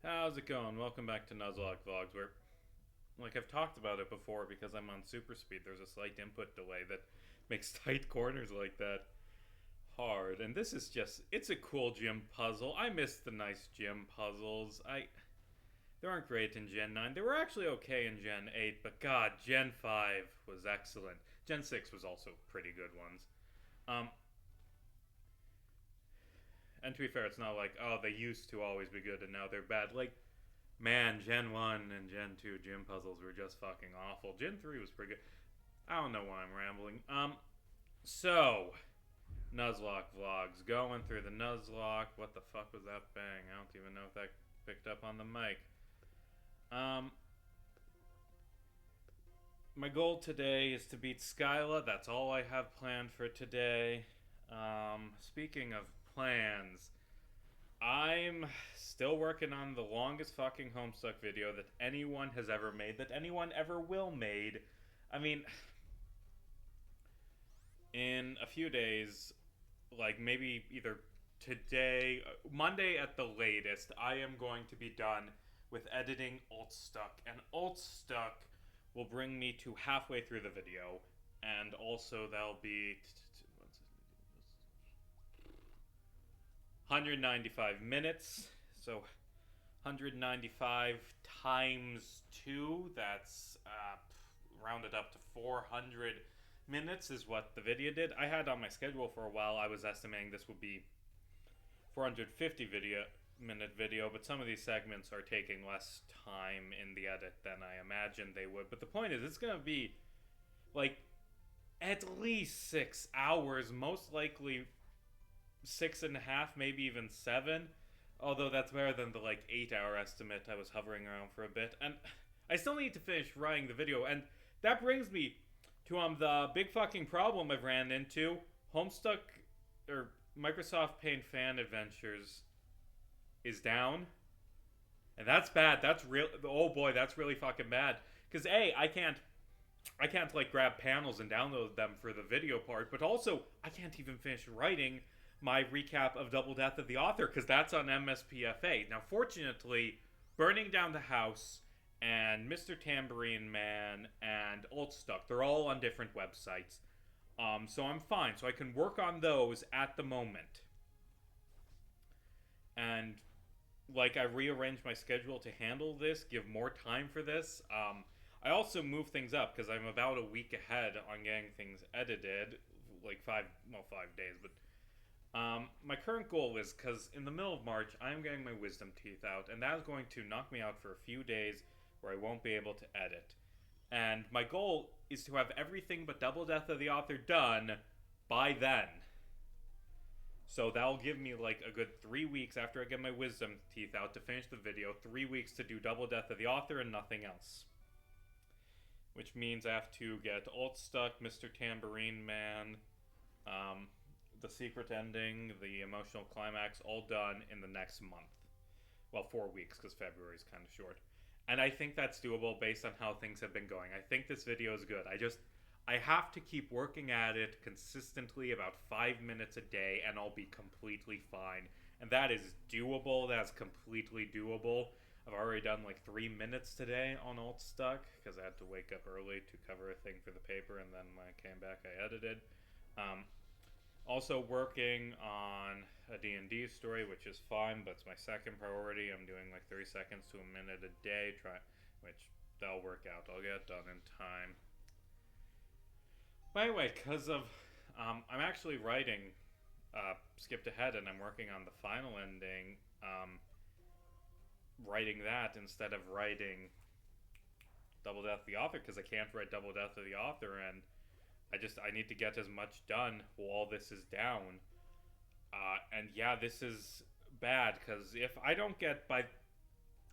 How's it going? Welcome back to Nuzlocke Vlogs, where, like, I've talked about it before because I'm on super speed. There's a slight input delay that makes tight corners like that hard. And this is it's a cool gym puzzle. I miss the nice gym puzzles. They aren't great in Gen 9. They were actually okay in Gen 8, but God, Gen 5 was excellent. Gen 6 was also pretty good ones. Um, and to be fair, it's not like, oh, they used to always be good and now they're bad. Like, man, Gen 1 and Gen 2 gym puzzles were just fucking awful. Gen 3 was pretty good. I don't know why I'm rambling. So, Nuzlocke vlogs. Going through the Nuzlocke. What the fuck was that bang? I don't even know if that picked up on the mic. My goal today is to beat Skyla. That's all I have planned for today. Speaking of plans, I'm still working on the longest fucking Homestuck video that anyone has ever made, that anyone ever will made. I mean, in a few days, like maybe either today, Monday at the latest, I am going to be done with editing Altstuck. And Altstuck will bring me to halfway through the video. And also that'll be 195 minutes. So 195 times 2, that's rounded up to 400 minutes is what the video did. I had on my schedule for a while, I was estimating this would be 450 minute video, but some of these segments are taking less time in the edit than I imagined they would. But the point is, it's going to be like at least 6 hours, most likely 6.5, maybe even 7. Although that's better than the like 8-hour estimate I was hovering around for a bit. And I still need to finish writing the video, and that brings me to the big fucking problem I've ran into. Homestuck, or Microsoft Paint Fan Adventures is down. And that's bad. That's real. Oh boy, that's really fucking bad. Because I can't like grab panels and download them for the video part, but also I can't even finish writing my recap of Double Death of the Author because that's on MSPFA. Now, fortunately, Burning Down the House and Mr. Tambourine Man and Altstuck, they're all on different websites. So I'm fine. So I can work on those at the moment. And like I rearranged my schedule to handle this, give more time for this. I also moved things up because I'm about a week ahead on getting things edited, like 5 days. But my current goal is, because in the middle of March I'm getting my wisdom teeth out, and that's going to knock me out for a few days where I won't be able to edit. And my goal is to have everything but Double Death of the Author done by then. So that'll give me like a good 3 weeks after I get my wisdom teeth out to finish the video. 3 weeks to do Double Death of the Author and nothing else. Which means I have to get Altstuck, Mr. Tambourine Man, the secret ending, the emotional climax, all done in the next month. Well, 4 weeks, because February is kind of short. And I think that's doable based on how things have been going. I think this video is good. I have to keep working at it consistently, about 5 minutes a day, and I'll be completely fine. And that is doable. That's completely doable. I've already done like 3 minutes today on Altstuck, because I had to wake up early to cover a thing for the paper, and then when I came back, I edited. Also working on a D&D story, which is fine, but it's my second priority. I'm doing like 30 seconds to a minute a day, which that'll work out. I'll get it done in time. By the way, because of, I'm actually writing, skipped ahead, and I'm working on the final ending, writing that instead of writing Double Death of the Author, because I can't write Double Death of the Author, and I need to get as much done while this is down. And yeah, this is bad, because if I don't get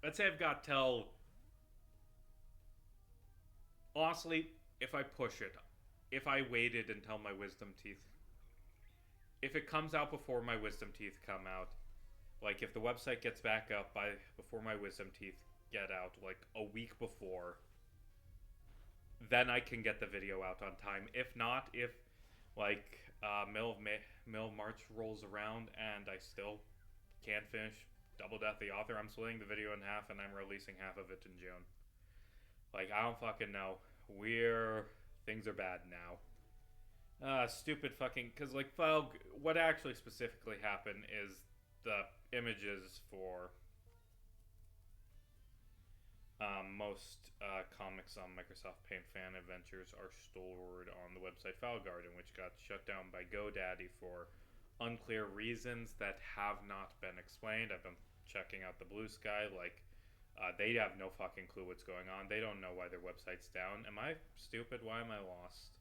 let's say I've got till, honestly, if I push it, if I waited until my wisdom teeth, if it comes out before my wisdom teeth come out, like if the website gets back up before my wisdom teeth get out, like a week before, then I can get the video out on time. If not, if middle of March rolls around and I still can't finish Double Death the Author. I'm splitting the video in half and I'm releasing half of it in June. Like, I don't fucking know. Things are bad now. Stupid fucking, because like, what actually specifically happened is the images for most comics on Microsoft Paint Fan Adventures are stored on the website Falcon, which got shut down by GoDaddy for unclear reasons that have not been explained. I've been checking out the Blue Sky, like, they have no fucking clue what's going on. They don't know why their website's down. Am I stupid? Why am I lost?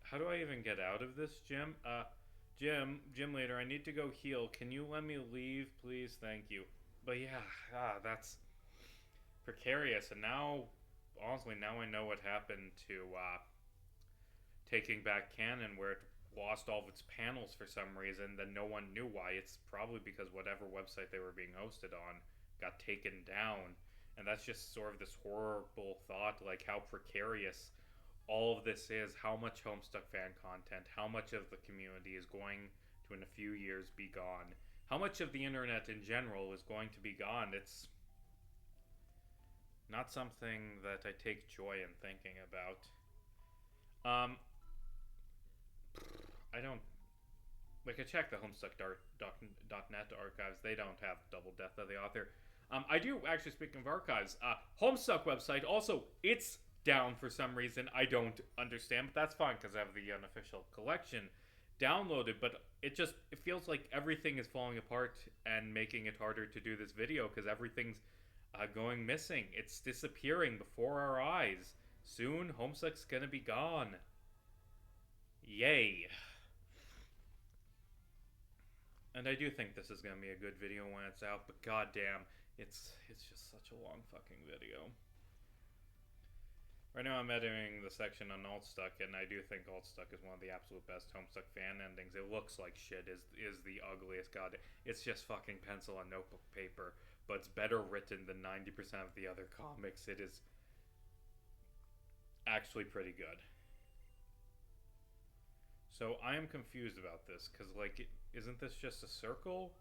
How do I even get out of this, Jim? Gym leader, I need to go heal. Can you let me leave, please? Thank you. But yeah, that's precarious. And now, honestly, now I know what happened to Taking Back Canon, where it lost all of its panels for some reason. Then no one knew why. It's probably because whatever website they were being hosted on got taken down. And that's just sort of this horrible thought, like how precarious all of this is, how much Homestuck fan content, how much of the community is going to, in a few years, be gone. How much of the internet in general is going to be gone. It's not something that I take joy in thinking about. I don't... Like, I checked the Homestuck.net archives. They don't have Double Death of the Author. I do, actually, speaking of archives, Homestuck website, also, it's down for some reason. I don't understand, but that's fine because I have the unofficial collection downloaded. But it feels like everything is falling apart and making it harder to do this video because everything's going missing. It's disappearing before our eyes. Soon, Homestuck's gonna be gone. Yay. And I do think this is gonna be a good video when it's out, but goddamn, it's just such a long fucking video. Right now I'm editing the section on Altstuck, and I do think Altstuck is one of the absolute best Homestuck fan endings. It looks like shit, is the ugliest god. It's just fucking pencil and notebook paper, but it's better written than 90% of the other comics. It is actually pretty good. So I am confused about this, because, like, isn't this just a circle?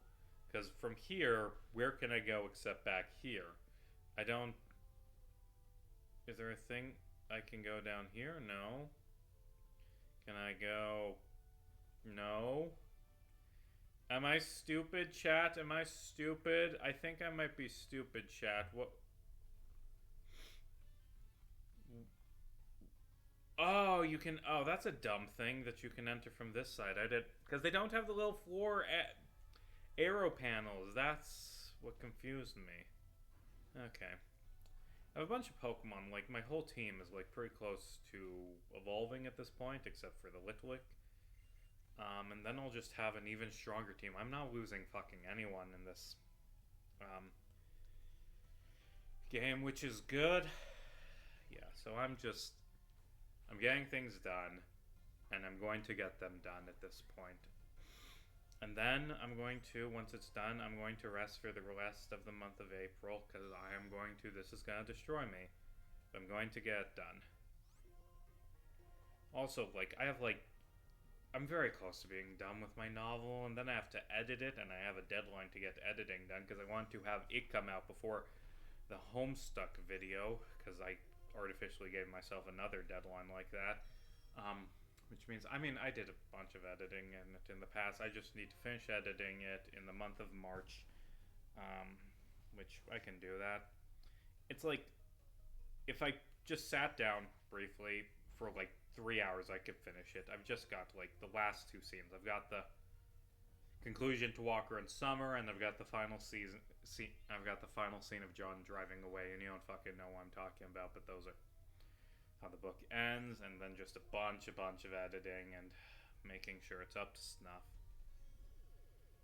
Because from here, where can I go except back here? I don't... Is there a thing I can go down here? No. Can I go... No. Am I stupid, chat? Am I stupid? I think I might be stupid, chat. What? Oh, you can... Oh, that's a dumb thing that you can enter from this side. I did... Because they don't have the little floor arrow panels. That's what confused me. Okay. I have a bunch of Pokemon. Like, my whole team is, like, pretty close to evolving at this point, except for the Litwick. And then I'll just have an even stronger team. I'm not losing fucking anyone in this game, which is good. Yeah, so I'm getting things done, and I'm going to get them done at this point. And then I'm going to, once it's done, I'm going to rest for the rest of the month of April, because this is going to destroy me. But I'm going to get it done. Also, like, I'm very close to being done with my novel, and then I have to edit it, and I have a deadline to get editing done, because I want to have it come out before the Homestuck video, because I artificially gave myself another deadline like that. Which means, I mean, I did a bunch of editing in the past. I just need to finish editing it in the month of March, which I can do that. It's like, if I just sat down briefly for like 3 hours, I could finish it. I've just got like the last two scenes. I've got the conclusion to Walker and Summer, and I've got the final scene. I've got the final scene of John driving away, and you don't fucking know what I'm talking about, but those are how the book ends, and then just a bunch of editing and making sure it's up to snuff.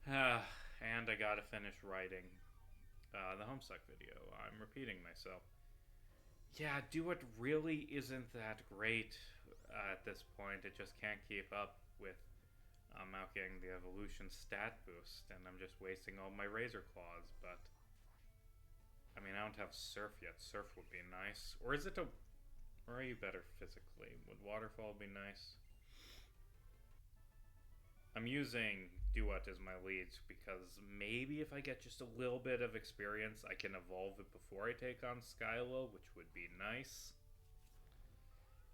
And I gotta finish writing the Homestuck video. I'm repeating myself. Yeah, Do It really isn't that great at this point. It just can't keep up with out getting the evolution stat boost, and I'm just wasting all my razor claws, but I mean, I don't have Surf yet. Surf would be nice. Or is it or are you better physically? Would Waterfall be nice? I'm using Duat is my lead, because maybe if I get just a little bit of experience, I can evolve it before I take on Skyla, which would be nice.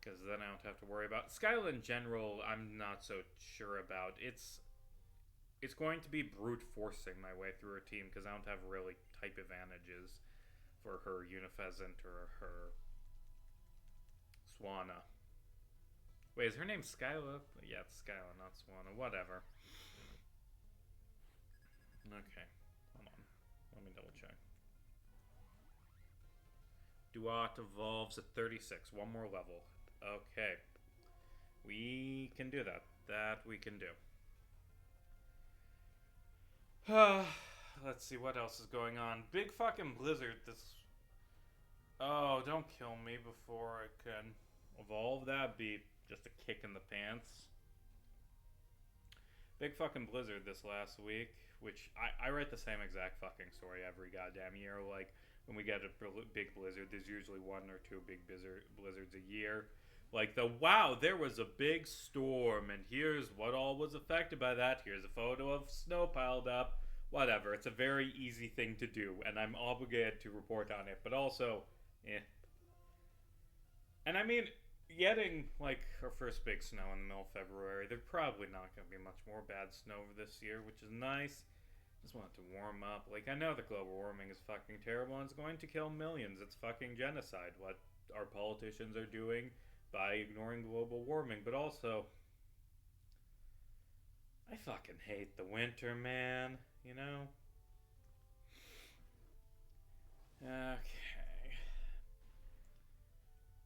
Because then I don't have to worry about... Skyla in general, I'm not so sure about. It's going to be brute forcing my way through her team, because I don't have really type advantages for her Unifezant or her Swanna. Wait, is her name Skyla? Yeah, it's Skyla, not Swanna. Whatever. Okay, hold on. Let me double check. Duat evolves at 36. One more level. Okay. We can do that. That we can do. Let's see what else is going on. Big fucking blizzard this... Oh, don't kill me before I can evolve. That'd be just a kick in the pants. Big fucking blizzard this last week, which I write the same exact fucking story every goddamn year. Like, when we get a big blizzard, there's usually 1 or 2 big blizzards a year. Like wow, there was a big storm, and here's what all was affected by that. Here's a photo of snow piled up. Whatever, it's a very easy thing to do, and I'm obligated to report on it, but also, And I mean, getting, like, our first big snow in the middle of February, there's probably not going to be much more bad snow this year, which is nice. Just want it to warm up. Like, I know that global warming is fucking terrible, and it's going to kill millions. It's fucking genocide, what our politicians are doing by ignoring global warming, but also, I fucking hate the winter, man, you know? Okay.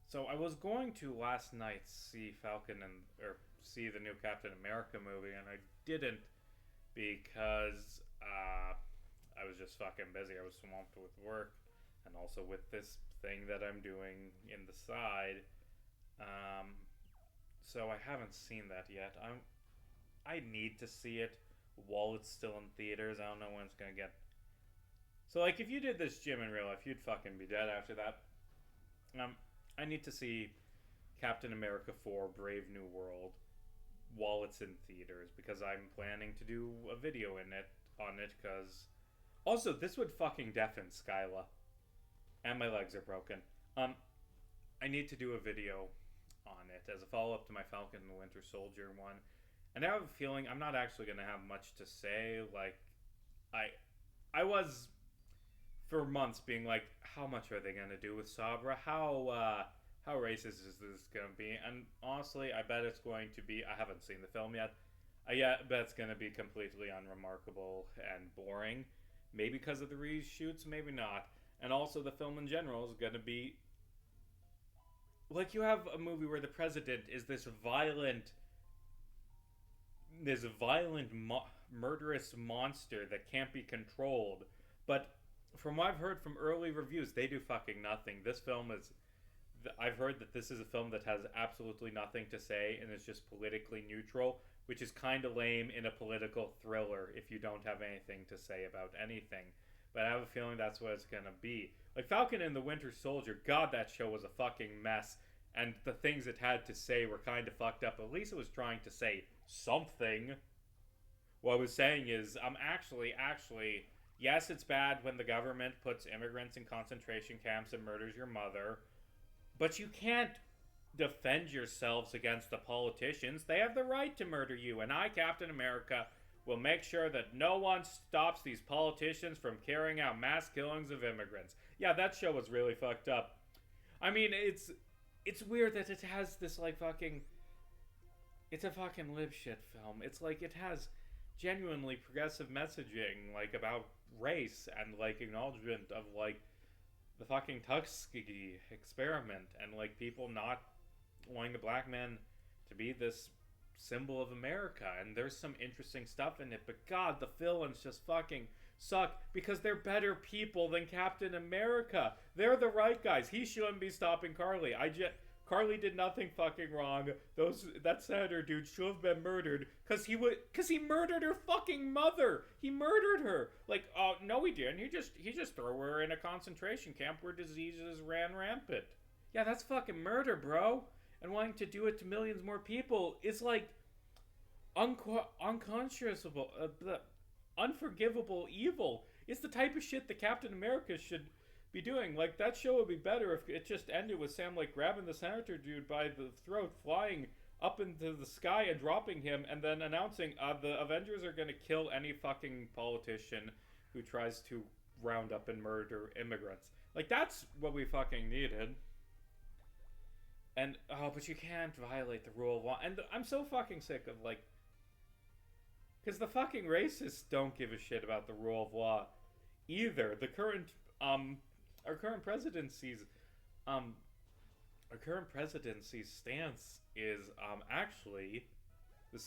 So I was going to last night see see the new Captain America movie, and I didn't because I was just fucking busy. I was swamped with work, and also with this thing that I'm doing in the side. So I haven't seen that yet. I need to see it while it's still in theaters. I don't know when it's gonna get. So, like, if you did this gym in real life, you'd fucking be dead after that. I need to see Captain America 4 Brave New World while it's in theaters, because I'm planning to do a video on it, because... Also, this would fucking deafen Skyla. And my legs are broken. I need to do a video on it as a follow-up to my Falcon and the Winter Soldier one. And I have a feeling I'm not actually going to have much to say. Like, I was... for months being like, how much are they going to do with Sabra? How racist is this going to be? And honestly, I bet it's going to be... I haven't seen the film yet. I bet it's going to be completely unremarkable and boring. Maybe because of the reshoots, maybe not. And also the film in general is going to be... Like, you have a movie where the president is this violent... murderous monster that can't be controlled. But... from what I've heard from early reviews, they do fucking nothing. This film is... I've heard that this is a film that has absolutely nothing to say and is just politically neutral, which is kind of lame in a political thriller if you don't have anything to say about anything. But I have a feeling that's what it's gonna be. Like, Falcon and the Winter Soldier, God, that show was a fucking mess. And the things it had to say were kind of fucked up. At least it was trying to say something. What I was saying is, actually... yes, it's bad when the government puts immigrants in concentration camps and murders your mother, but you can't defend yourselves against the politicians. They have the right to murder you, and I, Captain America, will make sure that no one stops these politicians from carrying out mass killings of immigrants. Yeah, that show was really fucked up. I mean, it's weird that it has this, like, fucking... It's a fucking lib shit film. It's like, it has genuinely progressive messaging, like, about race and, like, acknowledgement of, like, the fucking Tuskegee experiment and, like, people not wanting the black man to be this symbol of America. And there's some interesting stuff in it, but God, the villains just fucking suck because they're better people than Captain America. They're the right guys. He shouldn't be stopping Carly. Carly did nothing fucking wrong. That senator dude should have been murdered because he murdered her fucking mother. He murdered her. Like, oh no, he didn't. He just threw her in a concentration camp where diseases ran rampant. Yeah, that's fucking murder, bro. And wanting to do it to millions more people is like, unconscionable, unforgivable evil. It's the type of shit that Captain America should be doing. Like, that show would be better if it just ended with Sam, like, grabbing the senator dude by the throat, flying up into the sky and dropping him, and then announcing, the Avengers are gonna kill any fucking politician who tries to round up and murder immigrants. Like, that's what we fucking needed. And, oh, but you can't violate the rule of law. And I'm so fucking sick of, like, because the fucking racists don't give a shit about the rule of law either. The current, our current presidency's stance is, actually, the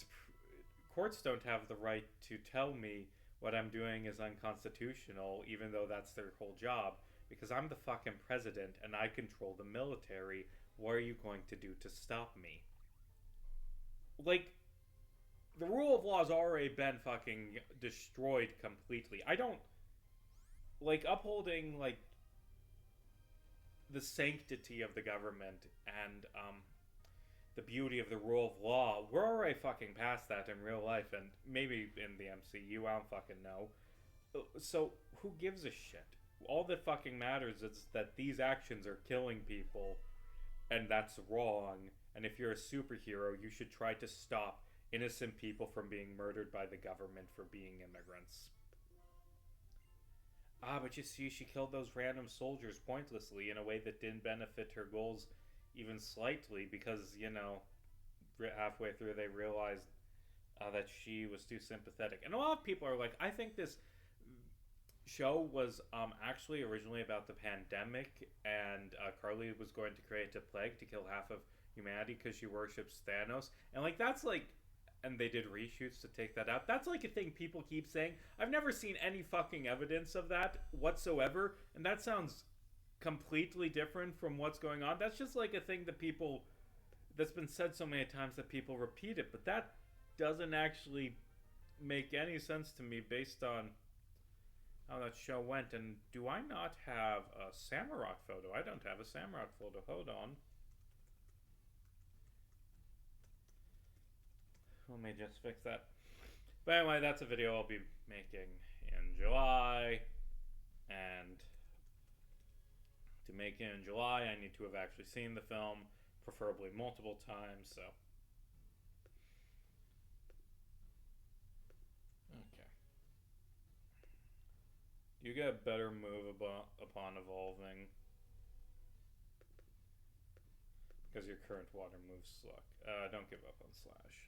courts don't have the right to tell me what I'm doing is unconstitutional, even though that's their whole job, because I'm the fucking president and I control the military. What are you going to do to stop me? Like, the rule of law has already been fucking destroyed completely. I don't, like, upholding, like, the sanctity of the government and, the beauty of the rule of law. We're already fucking past that in real life, and maybe in the MCU, I don't fucking know. So, who gives a shit? All that fucking matters is that these actions are killing people, and that's wrong. And if you're a superhero, you should try to stop innocent people from being murdered by the government for being immigrants. But you see, she killed those random soldiers pointlessly in a way that didn't benefit her goals even slightly, because, you know, halfway through they realized that she was too sympathetic. And a lot of people are like, I think this show was actually originally about the pandemic, and Carly was going to create a plague to kill half of humanity because she worships Thanos. And, like, that's like, and they did reshoots to take that out. That's like a thing people keep saying. I've never seen any fucking evidence of that whatsoever, and that sounds completely different from what's going on. That's just like a thing that people, that's been said so many times that people repeat it, but that doesn't actually make any sense to me based on how that show went. And do I not have a Samrock photo? I don't have a Samrock photo. Hold on. Let me just fix that. But anyway, that's a video I'll be making in July. And to make it in July, I need to have actually seen the film, preferably multiple times, so. Okay. You get a better move upon evolving, because your current water moves suck. Don't give up on Slash.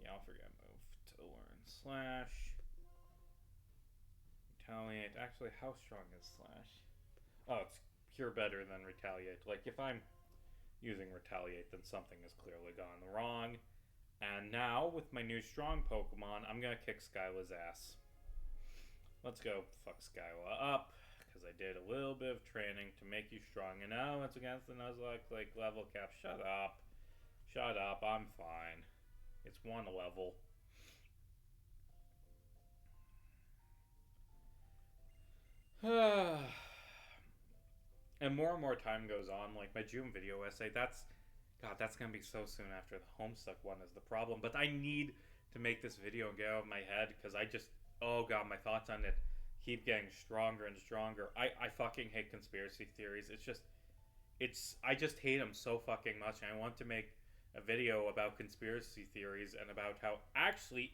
Yeah, I'll forget move to learn. Slash. Retaliate. Actually, how strong is Slash? Oh, it's cure better than Retaliate. Like, if I'm using Retaliate, then something has clearly gone wrong. And now, with my new strong Pokemon, I'm gonna kick Skyla's ass. Let's go fuck Skyla up, because I did a little bit of training to make you strong, and now it's against the Nuzlocke, like, level cap. Shut up. Shut up, I'm fine. It's one level. And more time goes on, like my June video essay, that's gonna be so soon after the Homestuck one is the problem. But I need to make this video and get out of my head, because I just, oh god, my thoughts on it keep getting stronger and stronger. I fucking hate conspiracy theories. I just hate them so fucking much, and I want to make a video about conspiracy theories and about how actually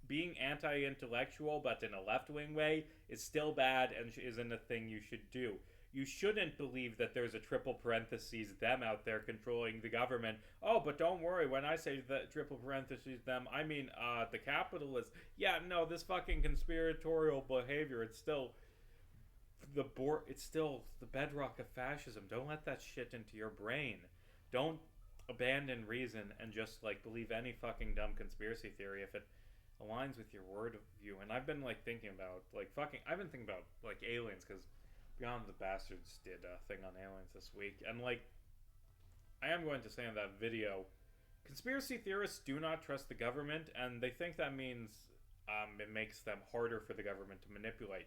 being anti-intellectual but in a left-wing way is still bad and isn't a thing you should do. You shouldn't believe that there's a triple parentheses them out there controlling the government. Oh, but don't worry, when I say the triple parentheses them, I mean the capitalists. Yeah, no, this fucking conspiratorial behavior, it's still the bedrock of fascism. Don't let that shit into your brain. Don't abandon reason and just, like, believe any fucking dumb conspiracy theory if it aligns with your worldview. And I've been, like, thinking about, like, I've been thinking about, like, aliens, because Beyond the Bastards did a thing on aliens this week. And, like, I am going to say in that video, conspiracy theorists do not trust the government, and they think that means it makes them harder for the government to manipulate.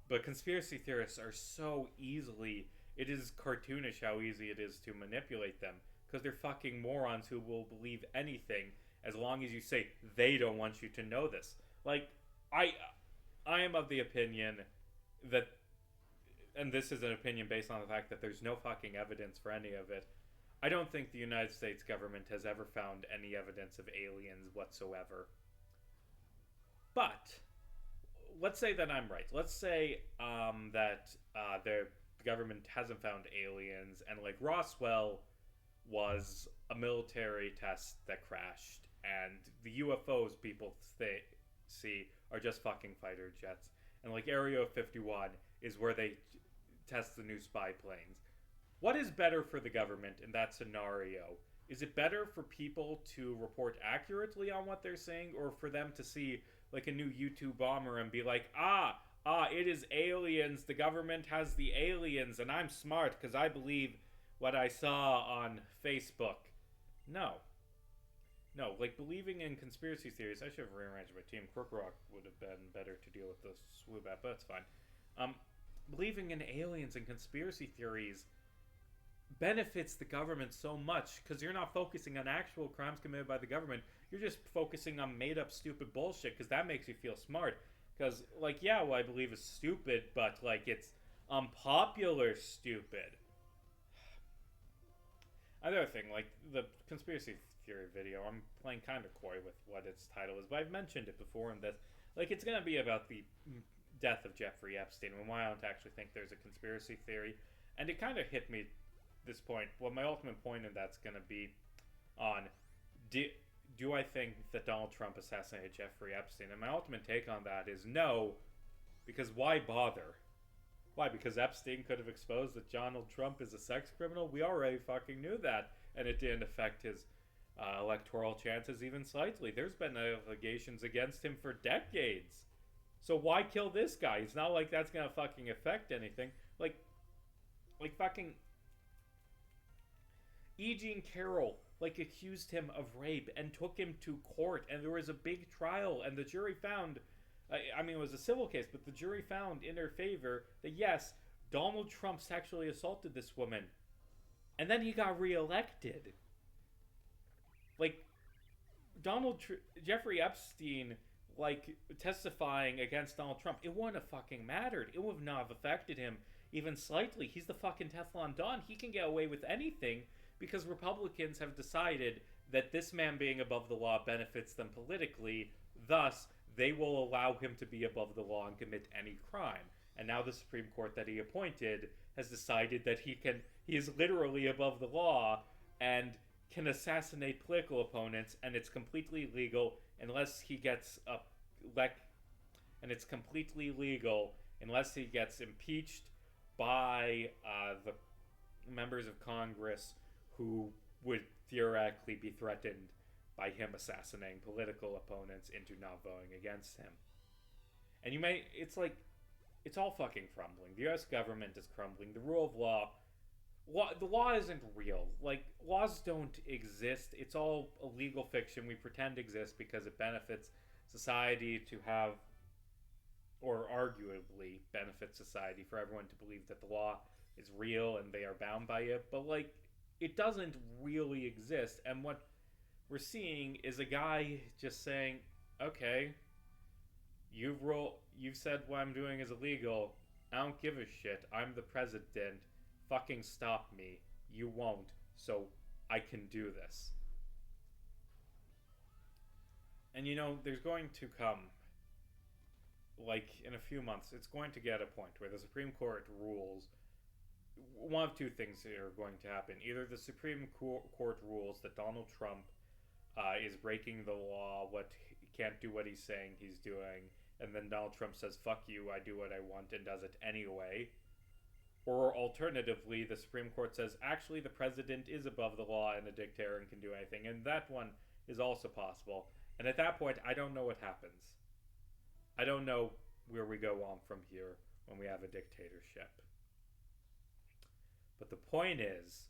But conspiracy theorists are so easily, it is cartoonish how easy it is to manipulate them. because they're fucking morons who will believe anything as long as you say they don't want you to know this. Like, I I am of the opinion that, and this is an opinion based on the fact that there's no fucking evidence for any of it. I don't think the United States government has ever found any evidence of aliens whatsoever. But let's say that I'm right. Let's say that the government hasn't found aliens, and like Roswell was a military test that crashed, and the UFOs people see are just fucking fighter jets, and like Area 51 is where they test the new spy planes. What is better for the government in that scenario? Is it better for people to report accurately on what they're saying, or for them to see like a new YouTube bomber and be like, it is aliens, the government has the aliens, and I'm smart because I believe what I saw on Facebook? No. No, like believing in conspiracy theories, I should have rearranged my team. Crookrock would have been better to deal with the swoop at, but it's fine. Believing in aliens and conspiracy theories benefits the government so much because you're not focusing on actual crimes committed by the government. You're just focusing on made up stupid bullshit because that makes you feel smart. Because, like, yeah, what I believe is stupid, but, like, it's unpopular stupid. Another thing, like, the conspiracy theory video, I'm playing kind of coy with what its title is, but I've mentioned it before in this. Like, it's going to be about the death of Jeffrey Epstein and why I don't actually think there's a conspiracy theory. And it kind of hit me this point. Well, my ultimate point in that's going to be on, do I think that Donald Trump assassinated Jeffrey Epstein? And my ultimate take on that is no, because why bother? Why? Because Epstein could have exposed that Donald Trump is a sex criminal? We already fucking knew that, and it didn't affect his electoral chances even slightly. There's been allegations against him for decades. So why kill this guy? It's not like that's gonna fucking affect anything. Like fucking E. Jean Carroll like accused him of rape and took him to court, and there was a big trial, and the jury found, I mean, it was a civil case, but the jury found in her favor that yes, Donald Trump sexually assaulted this woman, and then he got reelected. Like, Jeffrey Epstein, like, testifying against Donald Trump, it wouldn't have fucking mattered. It would not have affected him even slightly. He's the fucking Teflon Don. He can get away with anything because Republicans have decided that this man being above the law benefits them politically. Thus, they will allow him to be above the law and commit any crime. And now the Supreme Court that he appointed has decided that he is literally above the law and can assassinate political opponents, and it's completely legal unless he gets and it's completely legal unless he gets impeached by the members of Congress who would theoretically be threatened by him assassinating political opponents into not voting against him. And it's all fucking crumbling. The US government is crumbling. The rule of law, the law isn't real. Like, laws don't exist. It's all a legal fiction we pretend exists because it benefits society to have, or arguably benefits society for everyone to believe that the law is real and they are bound by it. But, like, it doesn't really exist. And what we're seeing is a guy just saying, okay, you've said what I'm doing is illegal. I don't give a shit. I'm the president. Fucking stop me. You won't. So I can do this. And there's going to come, like in a few months, it's going to get a point where the Supreme Court rules. One of two things are going to happen. Either the Supreme Court rules that Donald Trump is breaking the law, he can't do what he's saying he's doing, and then Donald Trump says, fuck you, I do what I want, and does it anyway. Or alternatively, the Supreme Court says, actually, the president is above the law and a dictator and can do anything, and that one is also possible. And at that point, I don't know what happens. I don't know where we go on from here when we have a dictatorship. But the point is,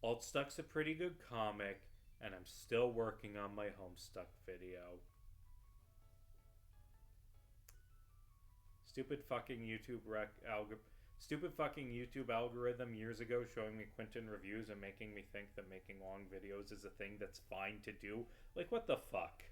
Altstuck's a pretty good comic, and I'm still working on my Homestuck video. Stupid fucking YouTube Stupid fucking YouTube algorithm years ago showing me Quentin reviews and making me think that making long videos is a thing that's fine to do. Like, what the fuck?